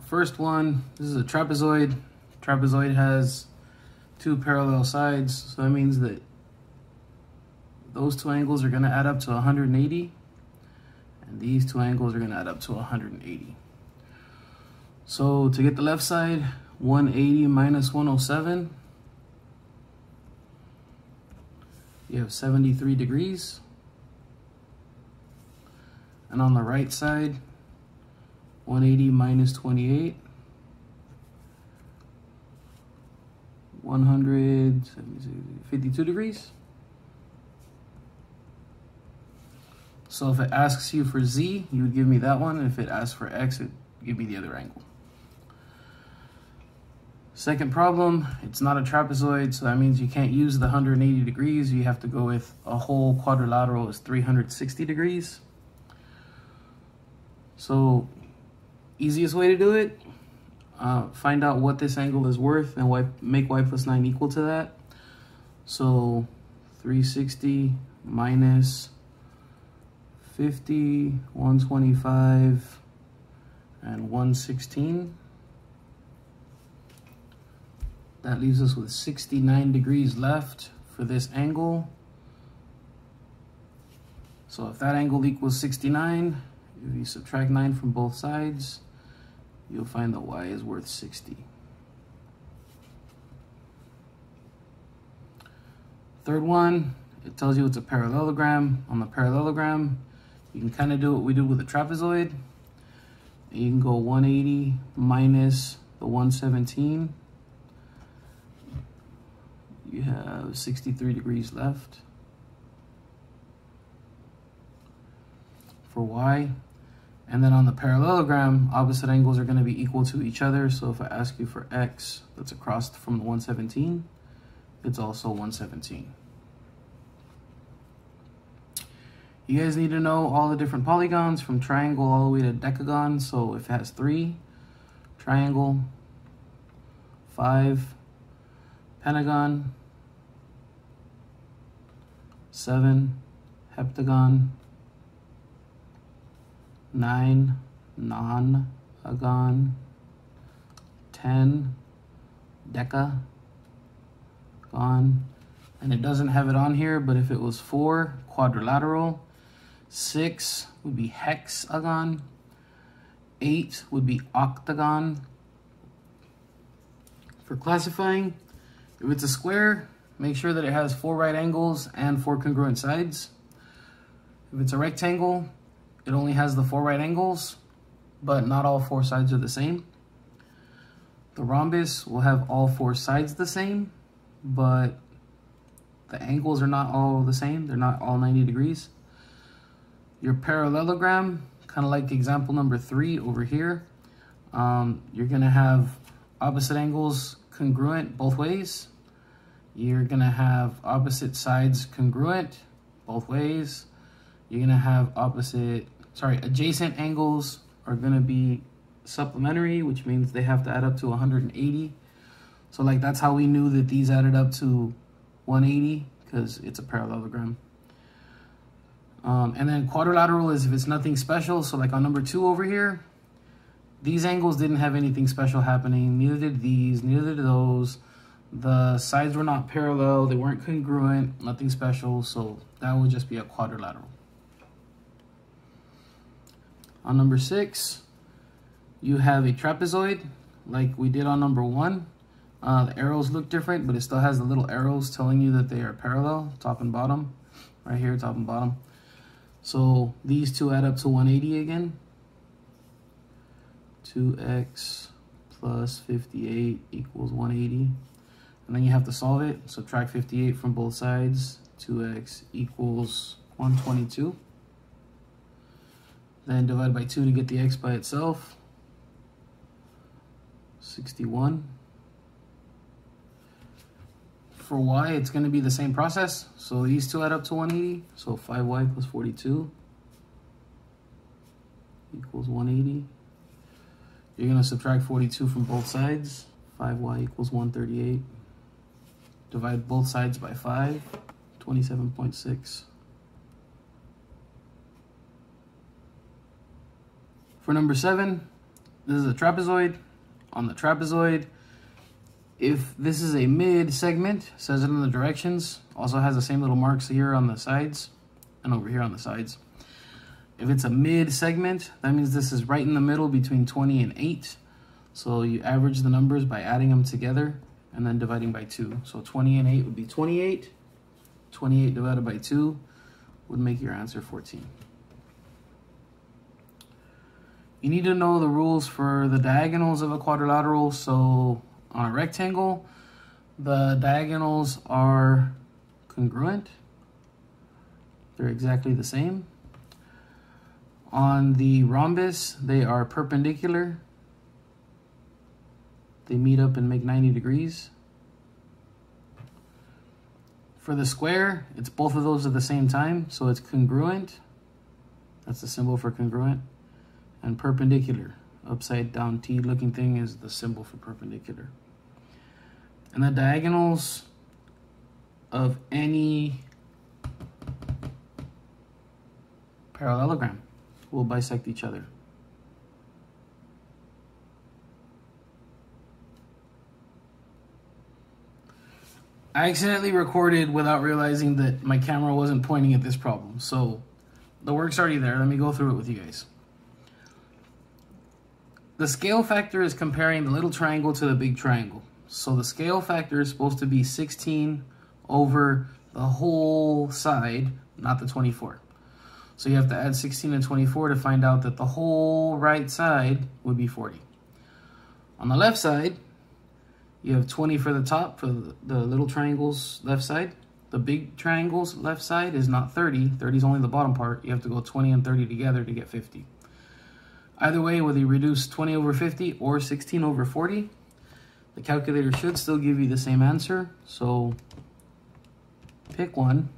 First one, this is a trapezoid. Trapezoid has two parallel sides, so that means that those two angles are going to add up to 180, and these two angles are going to add up to 180. So to get the left side, 180 minus 107, you have 73 degrees. And on the right side, 180 minus 28, 152 degrees. So if it asks you for Z, you would give me that one. If it asks for X, it would give me the other angle. Second problem, it's not a trapezoid, so that means you can't use the 180 degrees. You have to go with a whole quadrilateral is 360 degrees. So easiest way to do it, find out what this angle is worth and make y plus 9 equal to that. So 360 minus 50, 125, and 116. That leaves us with 69 degrees left for this angle. So if that angle equals 69, if you subtract 9 from both sides, you'll find that y is worth 60. Third one, it tells you it's a parallelogram. On the parallelogram, you can kind of do what we do with a trapezoid. You can go 180 minus the 117. You have 63 degrees left for y. And then on the parallelogram, opposite angles are going to be equal to each other. So if I ask you for x that's across from the 117, it's also 117. You guys need to know all the different polygons from triangle all the way to decagon. So if it has 3, triangle, 5, pentagon, 7, heptagon, 9, nonagon, 10, decagon, and it doesn't have it on here, but if it was 4, quadrilateral, 6 would be hexagon, 8 would be octagon. For classifying, if it's a square, make sure that it has 4 right angles and 4 congruent sides. If it's a rectangle, it only has the 4 right angles, but not all 4 sides are the same. The rhombus will have all 4 sides the same, but the angles are not all the same. They're not all 90 degrees. Your parallelogram, kind of like example number 3 over here, you're going to have opposite angles congruent both ways. You're going to have opposite sides congruent both ways. You're going to have adjacent angles are going to be supplementary, which means they have to add up to 180. So like that's how we knew that these added up to 180, because it's a parallelogram. And then quadrilateral is if it's nothing special. So like on number 2 over here, these angles didn't have anything special happening. Neither did these, neither did those. The sides were not parallel. They weren't congruent, nothing special. So that would just be a quadrilateral. On number 6, you have a trapezoid like we did on number 1. The arrows look different, but it still has the little arrows telling you that they are parallel, top and bottom, right here, top and bottom. So these two add up to 180 again. 2x plus 58 equals 180. And then you have to solve it. Subtract 58 from both sides. 2x equals 122. Then divide by 2 to get the x by itself. 61. For y, it's going to be the same process. So these two add up to 180. So 5y plus 42 equals 180. You're going to subtract 42 from both sides. 5y equals 138. Divide both sides by 5. 27.6. For number 7, This is a trapezoid. On the trapezoid, if this is a mid segment, says it in the directions, also has the same little marks here on the sides and over here on the sides. If it's a mid segment, that means this is right in the middle between 20 and 8. So you average the numbers by adding them together and then dividing by 2. So 20 and 8 would be 28. 28 divided by 2 would make your answer 14. You need to know the rules for the diagonals of a quadrilateral. So on a rectangle, the diagonals are congruent. They're exactly the same. On the rhombus, they are perpendicular. They meet up and make 90 degrees. For the square, it's both of those at the same time, so it's congruent. That's the symbol for congruent. And perpendicular. Upside down T looking thing is the symbol for perpendicular. And the diagonals of any parallelogram will bisect each other. I accidentally recorded without realizing that my camera wasn't pointing at this problem. So the work's already there. Let me go through it with you guys. The scale factor is comparing the little triangle to the big triangle. So the scale factor is supposed to be 16 over the whole side, not the 24. So you have to add 16 and 24 to find out that the whole right side would be 40. On the left side, you have 20 for the top, for the little triangle's left side. The big triangle's left side is not 30. 30 is only the bottom part. You have to go 20 and 30 together to get 50. Either way, whether you reduce 20 over 50 or 16 over 40, the calculator should still give you the same answer. So pick one,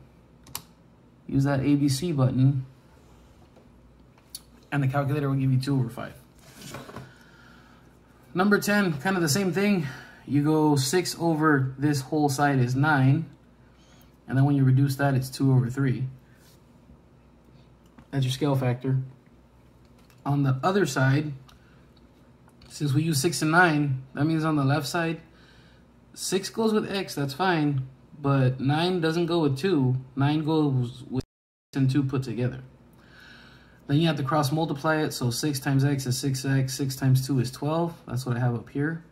use that ABC button, and the calculator will give you 2 over 5. Number 10, kind of the same thing. You go 6 over this whole side is 9. And then when you reduce that, it's 2 over 3. That's your scale factor. On the other side, since we use 6 and 9, that means on the left side, 6 goes with x, that's fine. But 9 doesn't go with 2. 9 goes with 6 and 2 put together. Then you have to cross multiply it. So 6 times x is 6x. 6 times 2 is 12. That's what I have up here.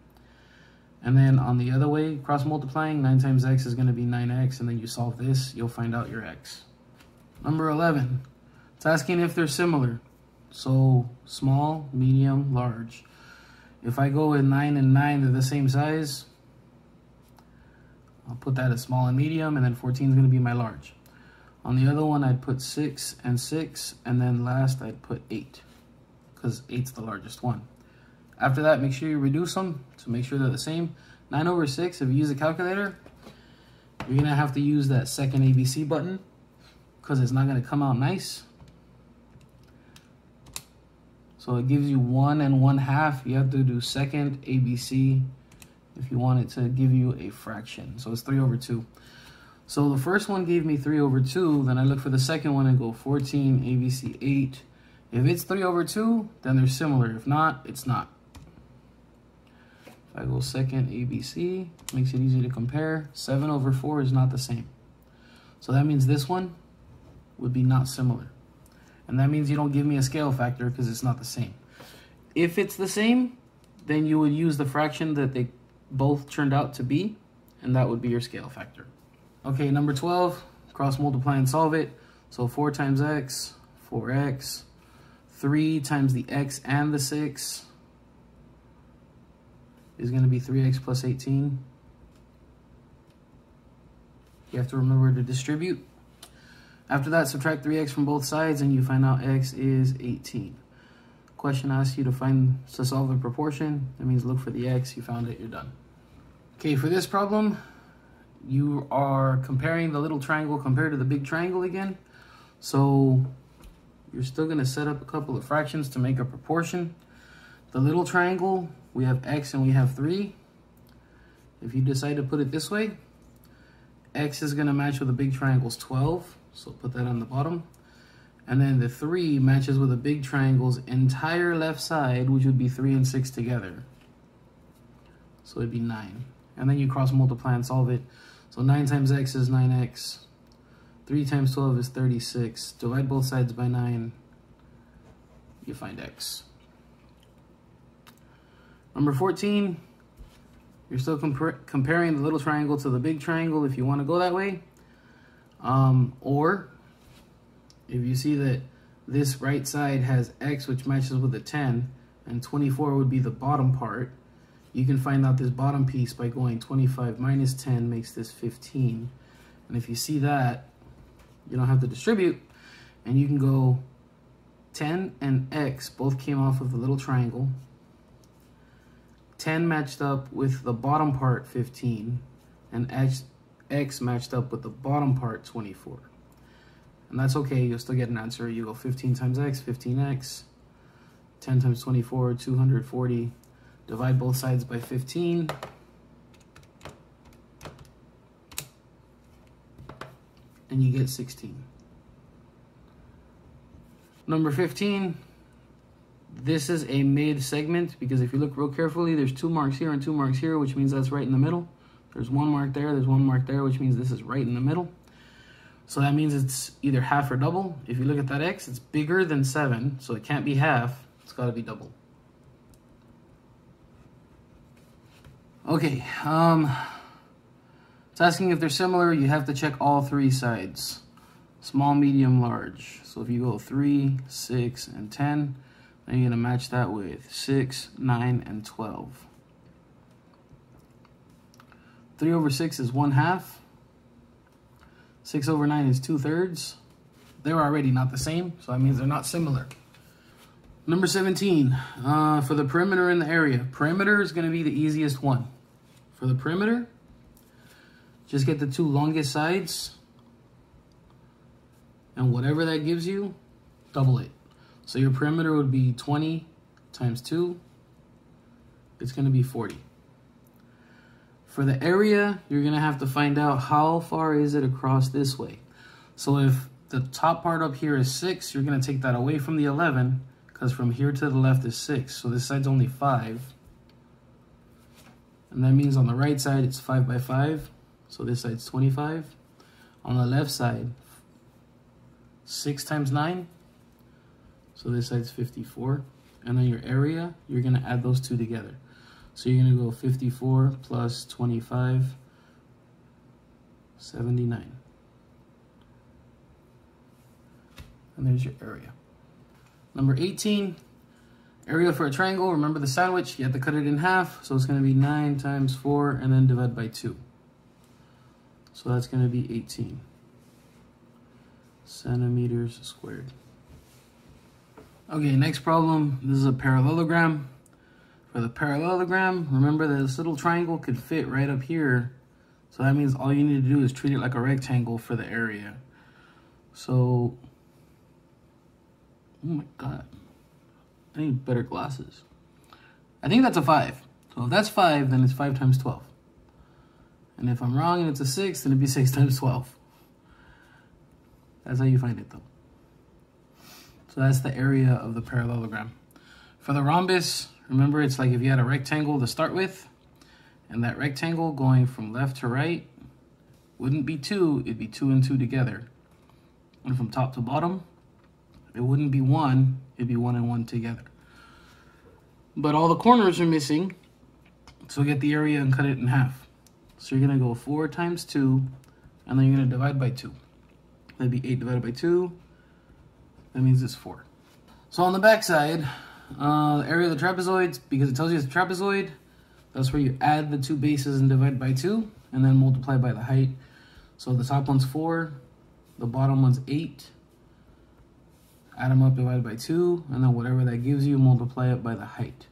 And then on the other way, cross multiplying, 9 times x is going to be 9x. And then you solve this, you'll find out your x. Number 11, it's asking if they're similar. So small, medium, large. If I go with 9 and 9, they're the same size. I'll put that as small and medium, and then 14 is going to be my large. On the other one, I'd put 6 and 6, and then last I'd put 8, because 8's the largest one. After that, make sure you reduce them to make sure they're the same. 9 over 6, if you use a calculator, you're going to have to use that second ABC button, because it's not going to come out nice. So it gives you 1 and 1/2. You have to do second ABC if you want it to give you a fraction. So it's 3 over 2. So the first one gave me 3 over 2. Then I look for the second one and go 14, ABC 8. If it's 3 over 2, then they're similar. If not, it's not. If I go second ABC, makes it easy to compare. 7 over 4 is not the same. So that means this one would be not similar. And that means you don't give me a scale factor because it's not the same. If it's the same, then you would use the fraction that they both turned out to be, and that would be your scale factor. Okay, number 12, cross multiply and solve it. So 4 times x, 4x, 3 times the x and the 6 is going to be 3x plus 18. You have to remember to distribute. After that, subtract 3x from both sides and you find out x is 18. Question asks you to solve the proportion. That means look for the x. You found it, you're done. Okay, for this problem, you are comparing the little triangle compared to the big triangle again. So you're still going to set up a couple of fractions to make a proportion. The little triangle, we have x and we have 3. If you decide to put it this way, x is going to match with the big triangle's 12. So put that on the bottom. And then the 3 matches with a big triangle's entire left side, which would be 3 and 6 together. So it'd be 9. And then you cross multiply and solve it. So 9 times x is 9x. 3 times 12 is 36. Divide both sides by 9. You find x. Number 14, you're still comparing the little triangle to the big triangle if you want to go that way. Or if you see that this right side has x, which matches with a 10, and 24 would be the bottom part, you can find out this bottom piece by going 25 minus 10 makes this 15. And if you see that, you don't have to distribute, and you can go 10 and x both came off of the little triangle. 10 matched up with the bottom part, 15, and x matched up with the bottom part, 24. And that's okay, you'll still get an answer. You go 15 times x, 15x. 10 times 24, 240. Divide both sides by 15. And you get 16. Number 15, this is a mid segment, because if you look real carefully, there's 2 marks here and 2 marks here, which means that's right in the middle. There's 1 mark there, there's 1 mark there, which means this is right in the middle. So that means it's either half or double. If you look at that x, it's bigger than 7, so it can't be half, it's gotta be double. Okay, it's asking if they're similar. You have to check all 3 sides. Small, medium, large. So if you go 3, 6, and 10, then you're gonna match that with 6, 9, and 12. 3 over 6 is 1/2. 6 over 9 is 2/3. They're already not the same, so that means they're not similar. Number 17, for the perimeter and the area. Perimeter is gonna be the easiest one. For the perimeter, just get the 2 longest sides, and whatever that gives you, double it. So your perimeter would be 20 times 2. It's going to be 40. For the area, you're going to have to find out how far is it across this way. So if the top part up here is 6, you're going to take that away from the 11, because from here to the left is 6. So this side's only 5. And that means on the right side, it's 5 by 5. So this side's 25. On the left side, 6 times 9. So this side's 54. And then your area, you're going to add those 2 together. So you're going to go 54 plus 25, 79. And there's your area. Number 18. Area for a triangle, remember the sandwich, you have to cut it in half, so it's going to be 9 times 4, and then divide by 2. So that's going to be 18 centimeters squared. Okay, next problem, this is a parallelogram. For the parallelogram, remember that this little triangle could fit right up here, so that means all you need to do is treat it like a rectangle for the area. So, oh my god. I need better glasses. I think that's a 5. So if that's 5, then it's 5 times 12. And if I'm wrong and it's a 6, then it'd be 6 times 12. That's how you find it though. So that's the area of the parallelogram. For the rhombus, remember it's like if you had a rectangle to start with, and that rectangle going from left to right wouldn't be 2, it'd be 2 and 2 together. And from top to bottom, it wouldn't be 1, it'd be 1 and 1 together. But all the corners are missing, so get the area and cut it in half. So you're gonna go 4 times 2, and then you're gonna divide by 2. That'd be 8 divided by 2, that means it's 4. So on the back side, the area of the trapezoids, because it tells you it's a trapezoid, that's where you add the 2 bases and divide by 2, and then multiply by the height. So the top one's 4, the bottom one's 8. Add them up, divide by 2, and then whatever that gives you, multiply it by the height.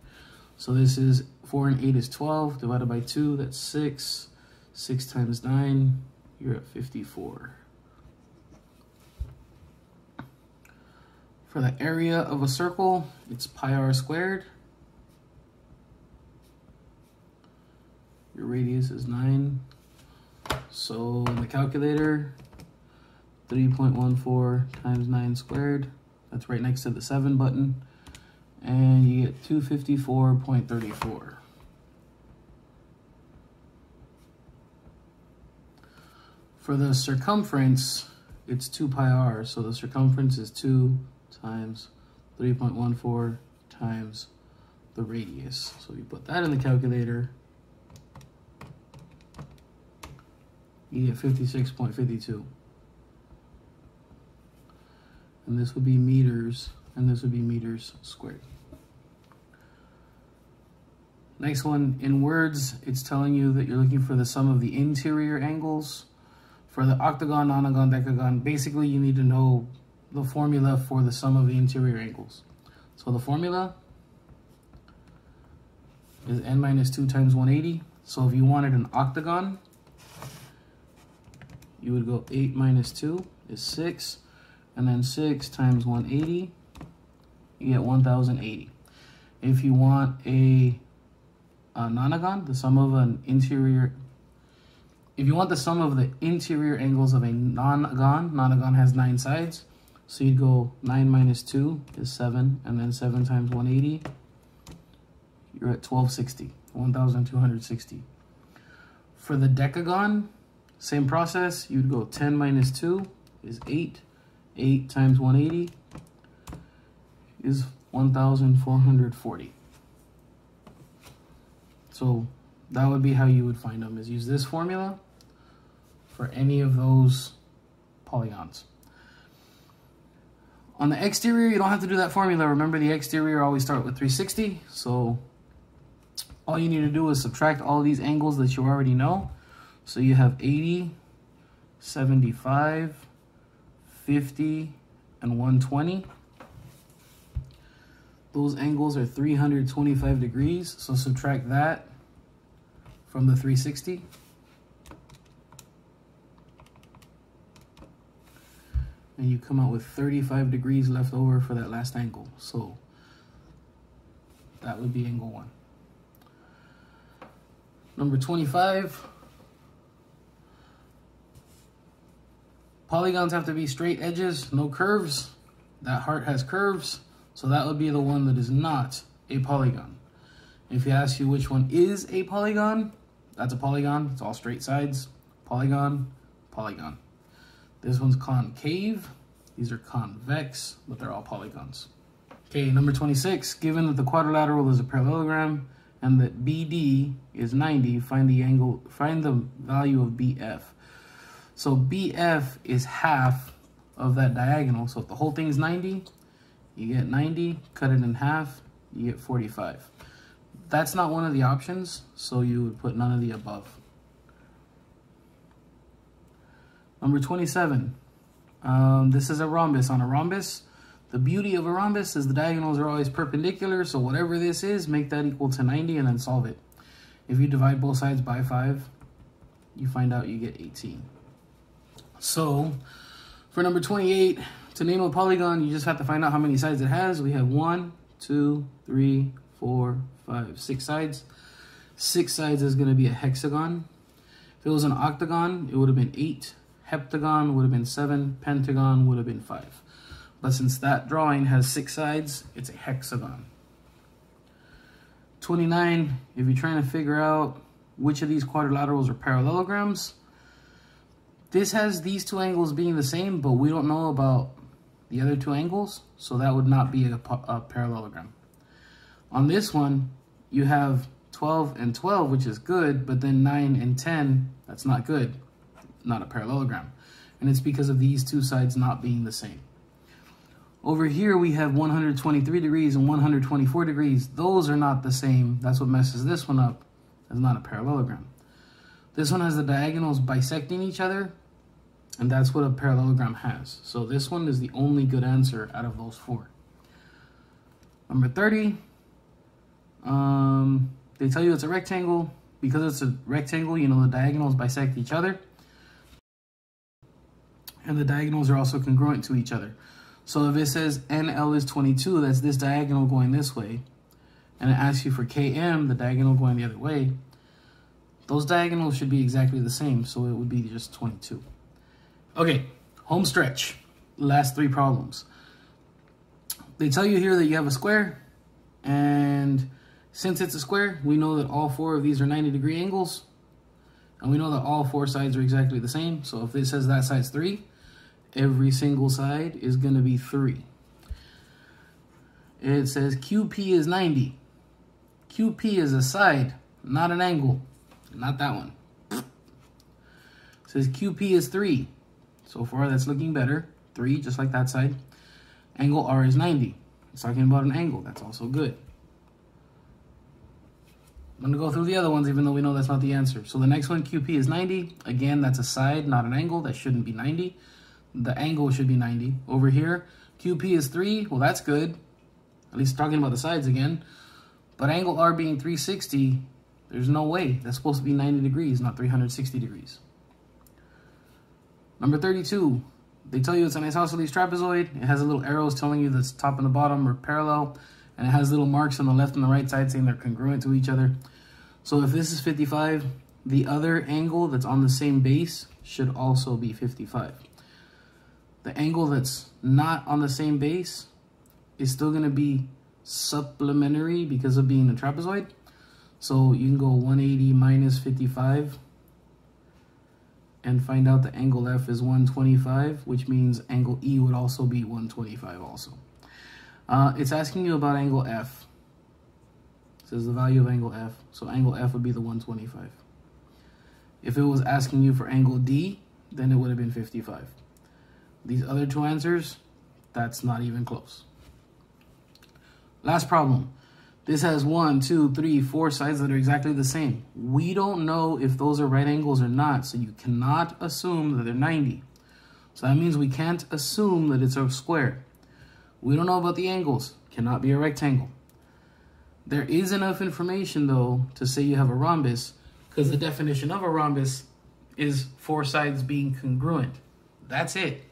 So this is 4 and 8 is 12, divided by 2, that's 6. 6 times 9, you're at 54. For the area of a circle, it's pi r squared. Your radius is 9. So in the calculator, 3.14 times 9 squared. That's right next to the 7 button. And you get 254.34. For the circumference, it's 2 pi r. So the circumference is 2 times 3.14 times the radius. So you put that in the calculator, you get 56.52. And this would be meters, and this would be meters squared. Next one, in words, it's telling you that you're looking for the sum of the interior angles. For the octagon, nonagon, decagon, basically you need to know the formula for the sum of the interior angles. So the formula is n minus 2 times 180. So if you wanted an octagon, you would go 8 minus 2 is 6, and then 6 times 180, you get 1080. If you want a nonagon, the sum of an interior, if you want the sum of the interior angles of a nonagon has 9 sides, so you'd go 9 minus 2 is 7, and then 7 times 180, you're at 1260, 1260. For the decagon, same process, you'd go 10 minus 2 is 8, 8 times 180 is 1440. So that would be how you would find them, is use this formula for any of those polygons. On the exterior, you don't have to do that formula. Remember, the exterior always start with 360. So all you need to do is subtract all these angles that you already know. So you have 80, 75, 50, and 120. Those angles are 325 degrees. So subtract that from the 360. And you come out with 35 degrees left over for that last angle. So that would be angle 1. Number 25. Polygons have to be straight edges, no curves. That heart has curves, so that would be the one that is not a polygon. If he asks you which one is a polygon, that's a polygon. It's all straight sides. Polygon, polygon. This one's concave. These are convex, but they're all polygons. Okay, number 26. Given that the quadrilateral is a parallelogram and that BD is 90, find the value of BF. So BF is half of that diagonal. So if the whole thing is 90, you get 90, cut it in half, you get 45. That's not one of the options, so you would put none of the above. Number 27, this is a rhombus. On a rhombus, the beauty of a rhombus is the diagonals are always perpendicular, so whatever this is, make that equal to 90 and then solve it. If you divide both sides by 5, you find out you get 18. So for number 28, to name a polygon, you just have to find out how many sides it has. We have 1, 2, 3, 4, 5, 6 sides. 6 sides is going to be a hexagon. If it was an octagon, it would have been 8. Heptagon would have been 7. Pentagon would have been 5. But since that drawing has 6 sides, it's a hexagon. 29, if you're trying to figure out which of these quadrilaterals are parallelograms, this has these 2 angles being the same, but we don't know about the other 2 angles, so that would not be a parallelogram. On this one, you have 12 and 12, which is good, but then 9 and 10, that's not good, not a parallelogram. And it's because of these 2 sides not being the same. Over here, we have 123 degrees and 124 degrees. Those are not the same. That's what messes this one up. It's not a parallelogram. This one has the diagonals bisecting each other, and that's what a parallelogram has. So this one is the only good answer out of those 4. Number 30, they tell you it's a rectangle. Because it's a rectangle, you know the diagonals bisect each other. And the diagonals are also congruent to each other. So if it says NL is 22, that's this diagonal going this way. And it asks you for KM, the diagonal going the other way. Those diagonals should be exactly the same, so it would be just 22. Okay, Home stretch, last 3 problems. They tell you here that you have a square, and since it's a square, we know that all 4 of these are 90-degree angles, and we know that all 4 sides are exactly the same. So if it says that side's 3, every single side is going to be 3. It says QP is 90. QP is a side, not an angle. Not that one. It says QP is 3. So far, that's looking better. 3, just like that side. Angle R is 90. It's talking about an angle. That's also good. I'm going to go through the other ones, even though we know that's not the answer. So the next one, QP is 90. Again, that's a side, not an angle. That shouldn't be 90. The angle should be 90. Over here, QP is 3. Well, that's good. At least talking about the sides again. But angle R being 360, there's no way. That's supposed to be 90 degrees, not 360 degrees. Number 32. They tell you it's an isosceles trapezoid. It has a little arrows telling you the top and the bottom are parallel. And it has little marks on the left and the right side saying they're congruent to each other. So if this is 55, the other angle that's on the same base should also be 55. The angle that's not on the same base is still going to be supplementary because of being a trapezoid. So you can go 180 minus 55 and find out the angle F is 125, which means angle E would also be 125 also. It's asking you about angle F. It says the value of angle F. So angle F would be the 125. If it was asking you for angle D, then it would have been 55. These other 2 answers, that's not even close. Last problem. This has 1, 2, 3, 4 sides that are exactly the same. We don't know if those are right angles or not, so you cannot assume that they're 90. So that means we can't assume that it's a square. We don't know about the angles. Cannot be a rectangle. There is enough information, though, to say you have a rhombus, because the definition of a rhombus is 4 sides being congruent. That's it.